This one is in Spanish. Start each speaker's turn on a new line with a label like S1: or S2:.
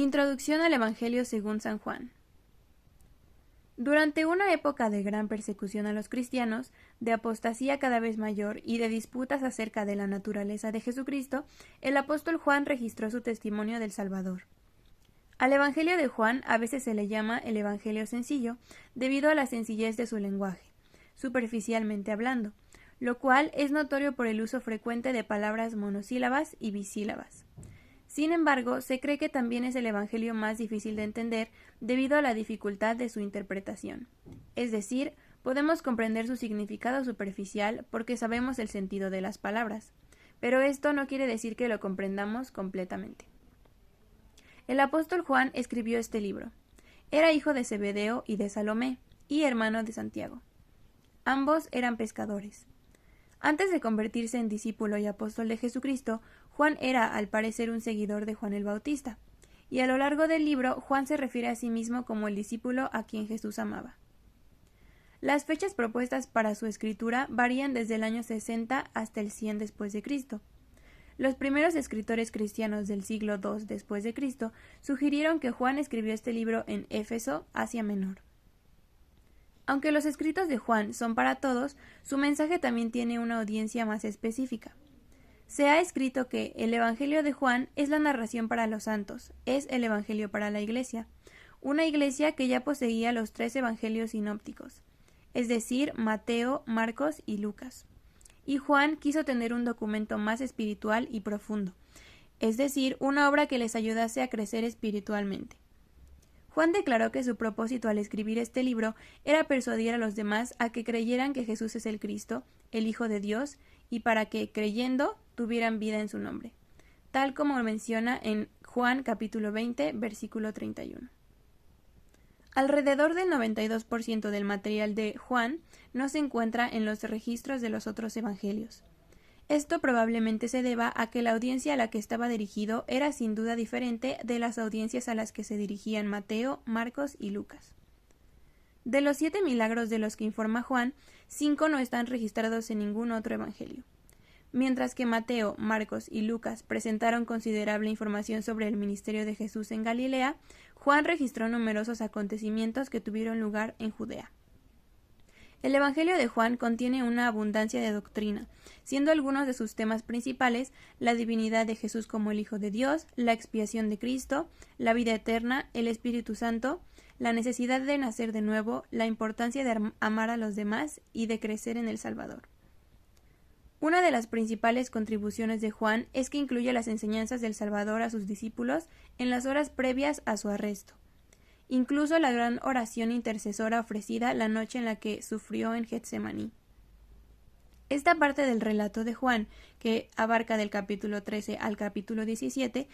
S1: Introducción al Evangelio según San Juan. Durante una época de gran persecución a los cristianos, de apostasía cada vez mayor y de disputas acerca de la naturaleza de Jesucristo, el apóstol Juan registró su testimonio del Salvador. Al Evangelio de Juan a veces se le llama el Evangelio sencillo, debido a la sencillez de su lenguaje, superficialmente hablando, lo cual es notorio por el uso frecuente de palabras monosílabas y bisílabas. Sin embargo, se cree que también es el Evangelio más difícil de entender debido a la dificultad de su interpretación. Es decir, podemos comprender su significado superficial porque sabemos el sentido de las palabras, pero esto no quiere decir que lo comprendamos completamente. El apóstol Juan escribió este libro. Era hijo de Zebedeo y de Salomé, y hermano de Santiago. Ambos eran pescadores. Antes de convertirse en discípulo y apóstol de Jesucristo, Juan era, al parecer, un seguidor de Juan el Bautista, y a lo largo del libro Juan se refiere a sí mismo como el discípulo a quien Jesús amaba. Las fechas propuestas para su escritura varían desde el año 60 hasta el 100 después de Cristo. Los primeros escritores cristianos del siglo II después de Cristo sugirieron que Juan escribió este libro en Éfeso, Asia Menor. Aunque los escritos de Juan son para todos, su mensaje también tiene una audiencia más específica. Se ha escrito que el Evangelio de Juan es la narración para los santos, es el Evangelio para la Iglesia, una Iglesia que ya poseía los 3 evangelios sinópticos, es decir, Mateo, Marcos y Lucas. Y Juan quiso tener un documento más espiritual y profundo, es decir, una obra que les ayudase a crecer espiritualmente. Juan declaró que su propósito al escribir este libro era persuadir a los demás a que creyeran que Jesús es el Cristo, el Hijo de Dios, y para que, creyendo, tuvieran vida en su nombre, tal como menciona en Juan capítulo 20, versículo 31. Alrededor del 92% del material de Juan no se encuentra en los registros de los otros evangelios. Esto probablemente se deba a que la audiencia a la que estaba dirigido era sin duda diferente de las audiencias a las que se dirigían Mateo, Marcos y Lucas. De los 7 milagros de los que informa Juan, 5 no están registrados en ningún otro evangelio. Mientras que Mateo, Marcos y Lucas presentaron considerable información sobre el ministerio de Jesús en Galilea, Juan registró numerosos acontecimientos que tuvieron lugar en Judea. El Evangelio de Juan contiene una abundancia de doctrina, siendo algunos de sus temas principales la divinidad de Jesús como el Hijo de Dios, la expiación de Cristo, la vida eterna, el Espíritu Santo, la necesidad de nacer de nuevo, la importancia de amar a los demás y de crecer en el Salvador. Una de las principales contribuciones de Juan es que incluye las enseñanzas del Salvador a sus discípulos en las horas previas a su arresto. Incluso la gran oración intercesora ofrecida la noche en la que sufrió en Getsemaní. Esta parte del relato de Juan, que abarca del capítulo 13 al capítulo 17,